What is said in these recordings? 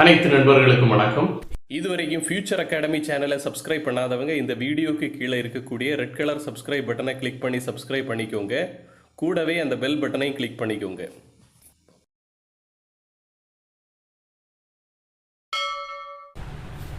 அனைத்து நண்பர்களுக்கும் வணக்கம். இதுவரைக்கும் ஃபியூச்சர் அகாடமி சேனலை சப்ஸ்கிரைப் பண்ணாதவங்க இந்த வீடியோக்கு கீழே இருக்கக்கூடிய ரெட் கலர் சப்ஸ்கிரைப் பட்டனை கிளிக் பண்ணி சப்ஸ்கிரைப் பண்ணிக்கோங்க. கூடவே அந்த பெல் பட்டனையும் கிளிக் பண்ணிக்கோங்க.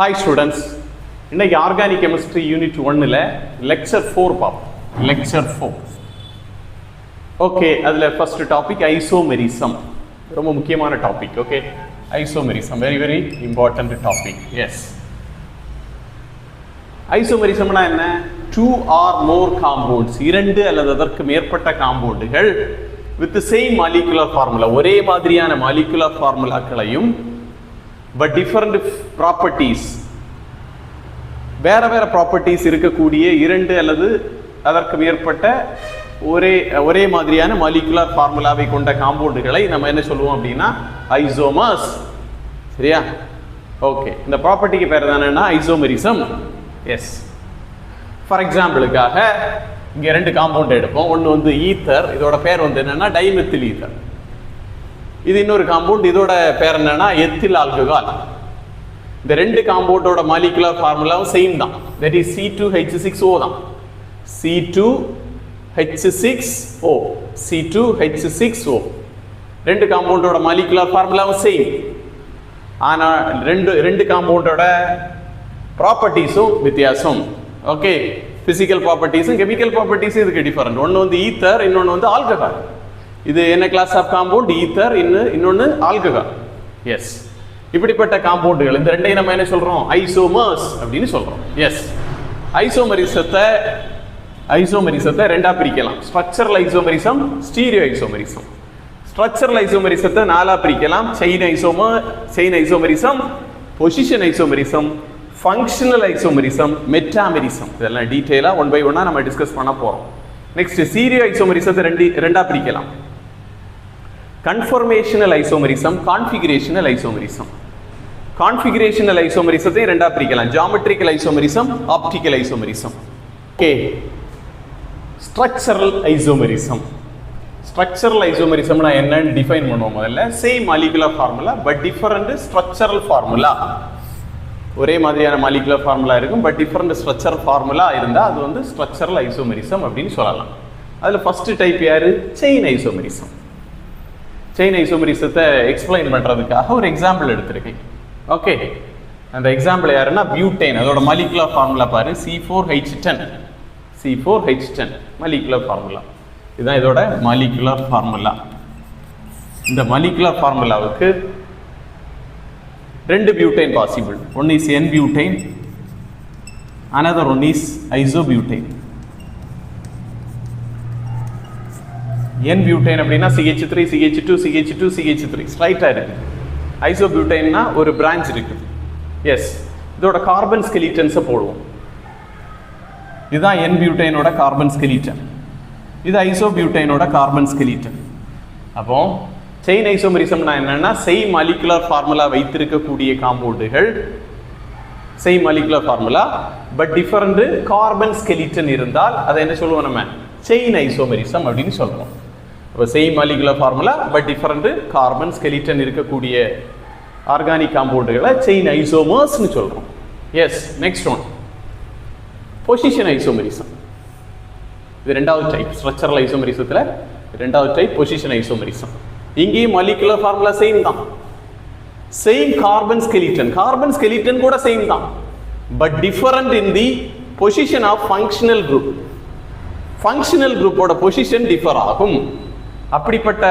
ஹாய் ஸ்டூடெண்ட்ஸ், இன்னைக்கு ஆர்கானிக் கெமிஸ்ட்ரி யூனிட் 1ல் லெக்சர் 4 பார்ப்போம். லெக்சர் 4. ஓகே, அதில் ஃபர்ஸ்ட் டாபிக் ஐசோமெரிசம். ரொம்ப முக்கியமான topic. Okay, isomerism very important topic. Yes, ஐசோமெரிசம்னா என்ன? 2 or more compounds, இரண்டு அல்லது அதற்கு மேற்பட்ட காம்பவுண்டுகள் with the same molecular formula, ஒரே மாதிரியான molecular formulaக்களையும் but different properties, வேற ப்ராப்பர்ட்டிஸ் இருக்கக்கூடிய இரண்டு அல்லது அதற்கு மேற்பட்ட ஒரே மாதிரியான மாலிகுலர் ஃபார்முலாவை கொண்ட காம்பவுண்டுகளை நம்ம என்ன சொல்லுவோம் அப்படின்னா ஐசோமர்ஸ். சரியா? ஓகே, இந்த ப்ராப்பர்ட்டிக்கு பேர் என்னன்னா ஐசோமெரிசம். எஸ், ஃபார் எக்ஸாம்பிளுக்காக இங்க ரெண்டு காம்பவுண்ட் எடுப்போம். ஒன்று வந்து ஈத்தர், இதோட பேர் வந்து என்னன்னா டைமெத்தில் ஈத்தர். இது இன்னொரு காம்பவுண்ட், இதோட பேர் என்னன்னா எத்தில் ஆல்கஹால். இந்த ரெண்டு காம்பவுண்டோட மாலிகுலர் ஃபார்முலாவும் சேம் தான். தட் இஸ் C2H6O தான். C2H6O, C2H6O. ரெண்டு காம்பவுண்டோட மாலிகுலர் ஃபார்முலாவும் சேம். ஆனால் ரெண்டு காம்பவுண்டோட ப்ராப்பர்ட்டிஸும் வித்தியாசம். ஓகே, பிசிக்கல் ப்ராப்பர்ட்டிஸும் கெமிக்கல் ப்ராப்பர்ட்டிஸும் இதுக்கு டிஃபரெண்ட். ஒன்று வந்து ஈத்தர், இன்னொன்று வந்து ஆல்கஹால். இது என்ன கிளாஸ் ஆஃப் காம்பவுண்ட்? ஈத்தர், இன்னொன்று ஆல்கஹால். எஸ், இப்படிப்பட்ட காம்பவுண்டுகள் இந்த ரெண்டையும் நம்ம என்ன சொல்றோம்? ஐசோமர்ஸ் அப்படின்னு சொல்றோம். எஸ், ஐசோமெரிசத்தை ரெண்டா பிரிக்கலாம். Structural isomerism, stereo isomerism. Structural ஐசோமெரிசத்தை நாலா பிரிக்கலாம். Chain isomerism, position isomerism, functional isomerism, metamerism. இதெல்லாம் டீடைலா ஒன் பை ஒன்னா நம்ம டிஸ்கஸ் பண்ண போறோம். நெக்ஸ்ட் ஸ்டீரியோ ஐசோமெரிசத்தை ரெண்டா பிரிக்கலாம். Conformational isomerism, configurational isomerism. Configurational ஐசோமெரிசத்தை ரெண்டா பிரிக்கலாம். Geometrical isomerism, optical isomerism. Okay, structural isomerism. Structural ஐசோமெரிசம்னா என்னன்னு டிஃபைன் பண்ணுவோம். முதல்ல same molecular formula but different structural formula. ஒரே மாதிரியான மாலிகுலர் ஃபார்முலா இருக்கும் பட் டிஃபரண்ட் ஸ்ட்ரக்சரல் ஃபார்முலா இருந்தால் அது வந்து ஸ்ட்ரக்சரல் ஐசோமெரிசம் அப்படின்னு சொல்லலாம். அதில் ஃபர்ஸ்ட் டைப் யாரு? Chain isomerism. செயின் ஐசோமெரிசத்தை எக்ஸ்பிளைன் பண்ணுறதுக்காக ஒரு எக்ஸாம்பிள் எடுத்திருக்கேன். ஓகே, அந்த எக்ஸாம்பிள் யாருன்னா பியூட்டேன். அதோட மாலிகுலர் ஃபார்முலா பாரு, C4H10. C4H10 molecular formula. இதுதான் இதோட மாலிகுலர் ஃபார்முலா. இந்த மாலிகுலர் ஃபார்முலாவுக்கு ரெண்டு butane possible. One is N butane, another one is isobutane. N butane அப்படின்னா CH3 CH2 CH2 CH3 ஸ்ட்ரைட்டா இருக்கு. ஐசோபியூட்டைன்னா ஒரு பிரான்ச் இருக்கு. எஸ், இதோட கார்பன் ஸ்கெலிட்டன்ஸை போடுவோம். இதுதான் N பியூட்டைனோட கார்பன் ஸ்கெலிட்டன், இது ஐசோபியூட்டைனோட கார்பன் ஸ்கெலிட்டன். அப்போ செயின் ஐசோமெரிசம்னா என்னன்னா சேம் மாலிகுலர் ஃபார்முலா வைத்திருக்கக்கூடிய காம்பவுண்டுகள், same molecular formula but different carbon skeleton இருந்தால் அதை என்ன சொல்லுவோம்? நம்ம செயின் ஐசோமெரிசம் அப்படின்னு சொல்றோம். அப்போ same molecular formula but different carbon skeleton இருக்கக்கூடிய ஆர்கானிக் காம்பவுண்டுகளை செயின் ஐசோமர்ஸ்னு சொல்றோம். Yes, next one position isomerism. இது ரெண்டாவது டைப். ஸ்ட்ரக்சரல் ஐசோமெரிசத்துல ரெண்டாவது டைப் பொசிஷன் ஐசோமெரிசம். இங்கேயும் மாலிகுலர் ஃபார்முலா சேம் தான். சேம் கார்பன் ஸ்கெலிட்டன் கூட சேம் தான் but different in the position of functional group. Functional குரூப்போட பொசிஷன் டிஃபர் ஆகும். அப்படிப்பட்ட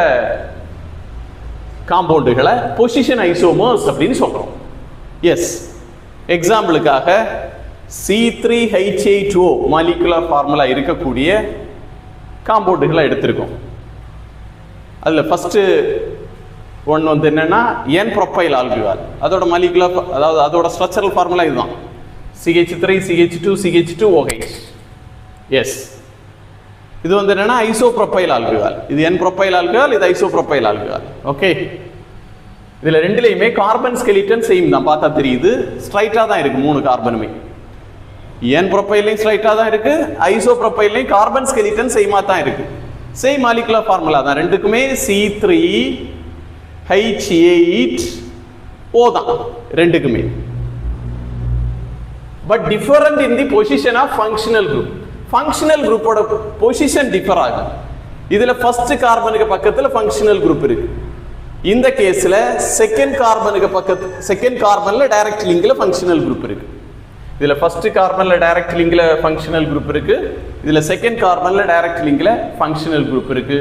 காம்பவுண்டுகளை பொசிஷன் ஐசோமர்ஸ் அப்படின்னு சொல்றோம். எஸ், எக்ஸாம்பிளுக்காக C3H8O மாலிகுலர் ஃபார்முலா இருக்கக்கூடிய காம்பவுண்டுகளை எடுத்திருக்கோம். அதில் ஃபர்ஸ்ட் ஒன் வந்து என்னன்னா N ப்ரொப்பைல் ஆல்கஹால். அதோட மாலிகுலர், அதாவது அதோட ஸ்ட்ரக்சரல் ஃபார்முலா இதுதான். CH3 CH2 CH2OH. எஸ், இது வந்து என்னன்னா ஐசோப்ரோப்பைல் ஆல்கஹால். இது N ப்ரொப்பைல் ஆல்கஹால், இது ஐசோப்ரோப்பைல் ஆல்கஹால். ஓகே, இதுல ரெண்டுலயுமே கார்பன் ஸ்கெலிட்டன் சேம் தான். பார்த்தா தெரியுது, ஸ்ட்ரைட்டா தான் இருக்கு. மூணு கார்பனுமே N ப்ரொப்பைலையும் ஸ்ட்ரைட்டா தான் இருக்கு, ஐசோப்ரோப்பைலையும் கார்பன் ஸ்கெலிட்டன் சேமா தான் இருக்கு. சேம் மாலிகுலர் ஃபார்முலா தான் ரெண்டுக்குமே. C3H8 O தான் ரெண்டுக்குமே. But different in the position of functional group. Functional group ஓட position differ ஆகும். இதுல first கார்பனுக்கு பக்கத்துல functional group இருக்கு. இந்த கேஸ்ல செகண்ட் கார்பன்ல டைரக்ட் லிங்க்ல functional group இருக்கு. இதுல ஃபர்ஸ்ட் கார்பன்ல டைரக்ட் லிங்க்ல functional group இருக்கு. இதுல செகண்ட் கார்பன்ல டைரக்ட் லிங்க்ல functional group இருக்கு.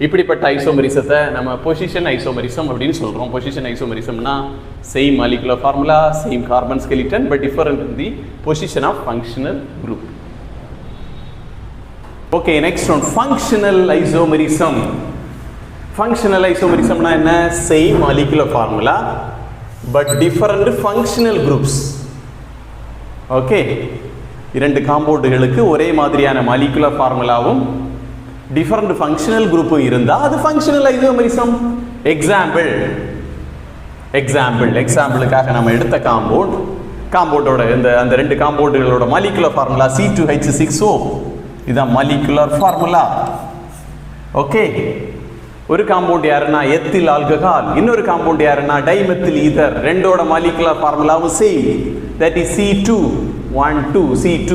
இப்படிப்பட்ட ஐசோமெரிசத்தை நம்ம பொசிஷன் ஐசோமெரிசம் அப்படின்னு சொல்றோம். பொசிஷன் ஐசோமெரிசம்னா same molecular formula, same carbon skeleton, but different in the position of functional group. Okay, next one functional isomerism. Functional ஐசோமெரிசம்னா என்ன? Same molecular formula but different functional groups. Okay, இரண்டு காம்பவுண்டுகளுக்கு ஒரே மாதிரியான molecular ஃபார்முலாவும் டிஃபரண்ட் ஃபங்க்ஷனல் குரூப்பும் இருந்தா அது ஃபங்க்ஷனல் ஐசோமெரிசம். எக்ஸாம்பிளுக்காக நம்ம எடுத்த காம்பவுண்டோட அந்த ரெண்டு காம்பவுண்டுகளோட மாலிகுலர் ஃபார்முலா C2H6O. இதுதான் மாலிகுலர் ஃபார்முலா. ஓகே, ஒரு காம்பவுண்ட் யாருன்னா எத்தில் ஆல்கஹால், இன்னொரு காம்பவுண்ட் யாருன்னா டைமெத்தில் ஈதர். ரெண்டோட மாலிகுலர் ஃபார்முலாவும் same. That is C2 C2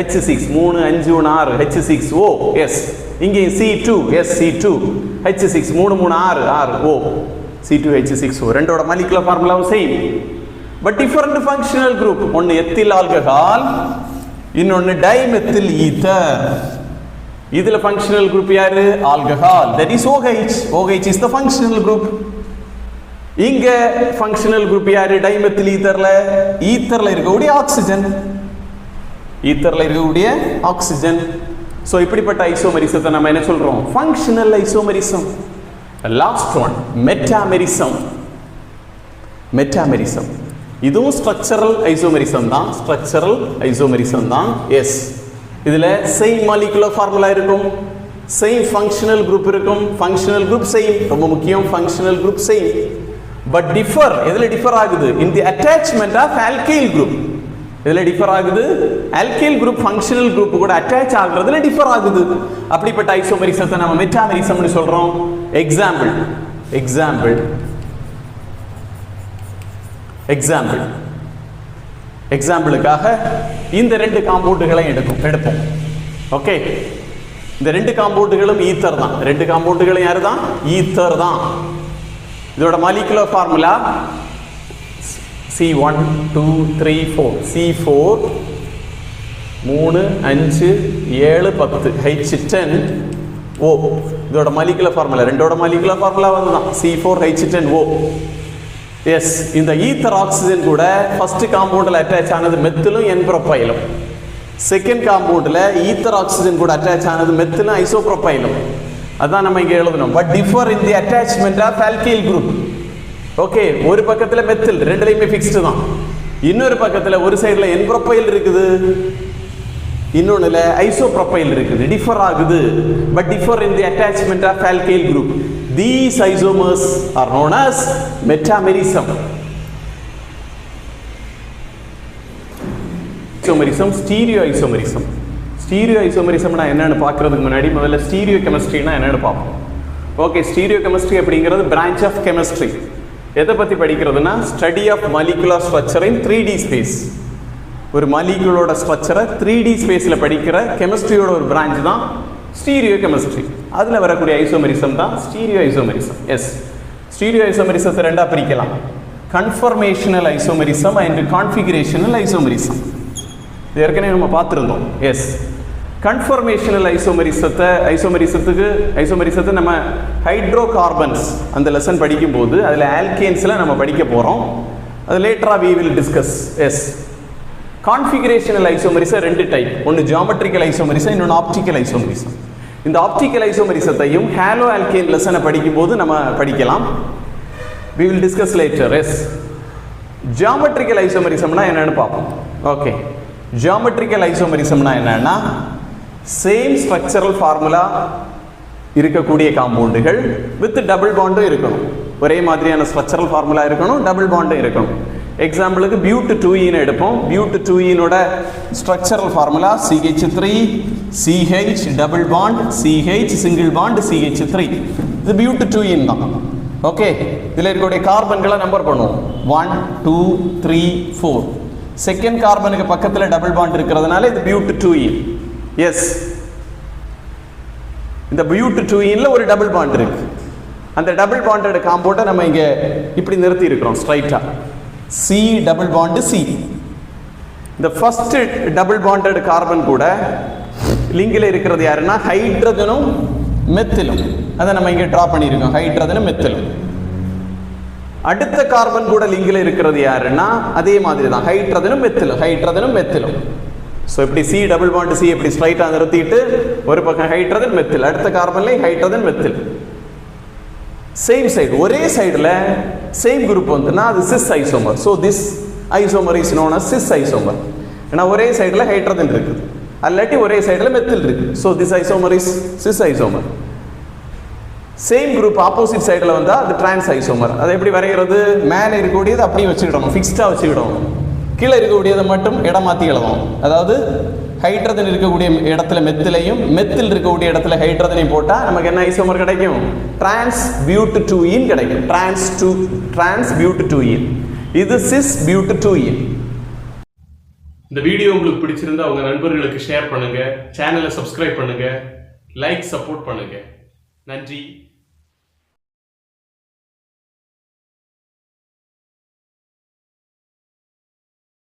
H6 3 5 1 6 H6O. Yes, இங்கே C2 C2 H6 3 3 6 6 O C2H6O. ரெண்டோட மாலிகுலர் ஃபார்முலாவும் same but different functional group. ஒன்னு எத்தில் ஆல்கஹால், இன்னொன்னு டைமெத்தில் ஈதர். இதுல ஃபங்க்ஷனல் குரூப் யாரு? Alcohol. That is OH. OH is the functional group. இங்க functional group யாரு? டைமெத்தில் ஈதர்ல இருக்கக்கூடிய ஆக்சிஜன். சோ இப்படிப்பட்ட ஐசோமெரிசத்தை நம்ம என்ன சொல்றோம்? Functional isomerism. Last one metamerism. இதுவும் ஸ்ட்ரக்சரல் ஐசோமெரிசம் தான். எஸ், இதுல சேம் மாலிகுலர் ஃபார்முலா இருக்கும், சேம் ஃபங்க்ஷனல் குரூப் இருக்கும். ஃபங்க்ஷனல் குரூப் சேம், ரொம்ப முக்கியம். Functional group same but differ. எதுல டிஃபர் ஆகுது? இன் the attachment of alkyl group. இதுல டிஃபர் ஆகுது. ஆல்கைல் குரூப் ஃபங்க்ஷனல் குரூப் கூட அட்டாச் ஆகுறதுல டிஃபர் ஆகுது. அப்படிப்பட்ட ஐசோமெரிசத்தை நம்ம மெட்டாமெரிசம்னு சொல்றோம். எக்ஸாம்பிளுக்காக இந்த ரெண்டு காம்பவுண்டுகளை எடுப்போம். ஓகே, இந்த ரெண்டு காம்பவுண்டுகளும் ஈத்தர் தான். ரெண்டு காம்பவுண்டுகளும் யாரு தான்? ஈத்தர் தான். இதோட molecular formula C1 2 3 4 C4 3 5 7 10 H10O. இதோட மாலிகுலர் ஃபார்முலா, ரெண்டோட மாலிகுலர் ஃபார்முலா வந்துதான் C4H10O. எஸ், இந்த ஈத்தர் ஆக்சிஜன் கூட ஃபர்ஸ்ட் காம்பவுண்ட்ல அட்டாச் ஆனது மெத்திலும் N-புரோப்பைலும். செகண்ட் காம்பவுண்ட்ல ஈத்தர் ஆக்சிஜன் கூட அட்டாச் ஆனது மெத்திலும் ஐசோப்ரோப்பைலும். அதான் நம்ம இங்க எழுதணும். But differ in the attachment of alkyl group. Okay, ஒரு பக்கத்துல மெத்தில், ரெண்டுலயுமே ஃபிக்ஸ்டு தான். இன்னொரு பக்கத்துல ஒரு சைடுல N-புரோப்பைல் இருக்குது, இன்னொன்னுல ஐசோப்ரோப்பைல் இருக்குது. டிஃபர் ஆகுது but differ in the attachment of alkyl group. These isomers are known as metamerism. Stereo ஐசோமெரிசம்னா என்னன்னு பார்க்கறதுக்கு முன்னாடி முதல்ல ஸ்டீரியோ கெமிஸ்ட்ரினா என்னன்னு பார்ப்போம். ஓகே, ஸ்டீரியோ கெமிஸ்ட்ரி அப்படிங்கிறது பிரான்ச் ஆஃப் கெமிஸ்ட்ரி. எதை பத்தி படிக்கிறதுனா study of molecular structure in 3D space. ஒரு மாலிகுலரோட ஸ்ட்ரக்சரை 3D ஸ்பேஸ்ல படிக்கிற கெமிஸ்ட்ரியோட ஒரு பிரான்ச் தான் ஸ்டீரியோ கெமிஸ்ட்ரி. அதுல வரக்கூடிய ஐசோமெரிசம் தான் ஸ்டீரியோ ஐசோமெரிசம். எஸ், ஸ்டீரியோ ஐசோமெரிசத்தை ரெண்டா பிரிக்கலாம். Conformational isomerism and கான்ஃபிகரேஷனல் isomerism. இது ஏற்கனவே நம்ம பார்த்துருந்தோம். எஸ், கன்ஃபர்மேஷனல் ஐசோமெரிசத்தை நம்ம ஹைட்ரோ கார்பன்ஸ் அந்த லெசன் படிக்கும்போது அதில் ஆல்கேன்ஸில் நம்ம படிக்க போகிறோம். அது லேட்டரா we will discuss. Yes, configurational isomerism ரெண்டு டைப். ஒன்று ஜியோமெட்ரிக்கல் ஐசோமெரிசம், இன்னொன்று ஆப்டிக்கல் ஐசோமெரிசம். இந்த ஆப்டிக்கல் ஐசோமெரிசத்தையும் ஹாலோ ஆல்கேன் லெசனை படிக்கும்போது நம்ம படிக்கலாம். We will discuss later. Yes, geometrical ஐசோமெரிசம்னா என்னன்னு பார்ப்போம். ஓகே, ஜியோமெட்ரிக்கல் ஐசோமெரிசம்னா என்னன்னா சேம் ஸ்ட்ரக்சரல் ஃபார்முலா இருக்கக்கூடிய காம்பவுண்டுகள் வித் டபுள் பாண்டும் இருக்கணும். ஒரே மாதிரியான ஸ்ட்ரக்சரல் ஃபார்முலா இருக்கணும், டபுள் பாண்டும் இருக்கணும். எக்ஸாம்பிளுக்கு பியூட் 2ஈன் எடுப்போம். பியூட் 2ஈனோட structural formula CH3 CH double bond CH single bond CH3. இது பியூட் 2ஈன் தான். ஓகே, இதில் இருக்கக்கூடிய கார்பன்களை நம்பர் பண்ணுவோம். 1 2 3 4. செகண்ட் கார்பனுக்கு பக்கத்தில் டபுள் பாண்ட் இருக்கிறதுனால இது பியூட்2ஈன். எஸ், இந்த பியூட்2ஈன்ல ஒரு டபுள் பாண்ட் இருக்கு. அந்த டபுள் பாண்டட் காம்பவுண்டை நம்ம இங்க இப்படி நிறுத்தி இருக்கிறோம் ஸ்ட்ரைட்டா. C double bond C. இந்த ஃபர்ஸ்ட் டபுள் பாண்டட் கார்பன் கூட லிங்கில் இருக்கிறது யாருன்னா ஹைட்ரஜனும் மெத்திலும். அதை நம்ம இங்க டிரா பண்ணியிருக்கோம், ஹைட்ரஜனும் மெத்திலும். அடுத்த கார்பன் கூட லிங்கில் இருக்கிறது யாருன்னா அதே மாதிரி தான், ஹைட்ரஜனும் மெத்திலும், ஹைட்ரஜனும் மெத்திலும். ஸோ இப்படி சி டபுள் பாண்ட் சி இப்படி ஸ்ட்ரைட்டா நிறுத்திட்டு ஒரு பக்கம் ஹைட்ரஜன் மெத்தில், அடுத்த கார்பன்லையும் ஹைட்ரஜன் மெத்தில். சேம் சைடு, ஒரே சைடுல சேம் குரூப் வந்துன்னா அது cis isomer. So this isomer is known as cis isomer. ஏன்னா ஒரே சைடுல ஹைட்ரஜன் இருக்குது, அல்லாட்டி ஒரே சைடுல மெத்தில் இருக்கு. So this isomer is sis isomer. Same group opposite சைடில் வந்தா அது டிரான்ஸ் ஐசோமர். அதை எப்படி வரைகிறது? மேலே இருக்கக்கூடியது அப்படியே வச்சுக்கிடணும், ஃபிக்ஸ்டா வச்சுக்கிடணும். கீழே இருக்கக்கூடியதை மட்டும் இடம் மாற்றி எழுதணும். அதாவது ஹைட்ரஜன் இருக்கக்கூடிய இடத்துல மெத்திலையும் மெத்தில் இருக்கக்கூடிய இடத்துல ஹைட்ரஜனையும் போட்டால் நமக்கு என்ன ஐசோமர் கிடைக்கும்? டிரான்ஸ் பியூட்2ஈன் கிடைக்கும். டிரான்ஸ் பியூட்2ஈன். இது சிஸ் பியூட்2ஈன். இந்த வீடியோ உங்களுக்கு பிடிச்சிருந்தா உங்க நண்பர்களுக்கு ஷேர் பண்ணுங்க, சேனலை சப்ஸ்கிரைப் பண்ணுங்க, லைக் சப்போர்ட் பண்ணுங்க. நன்றி.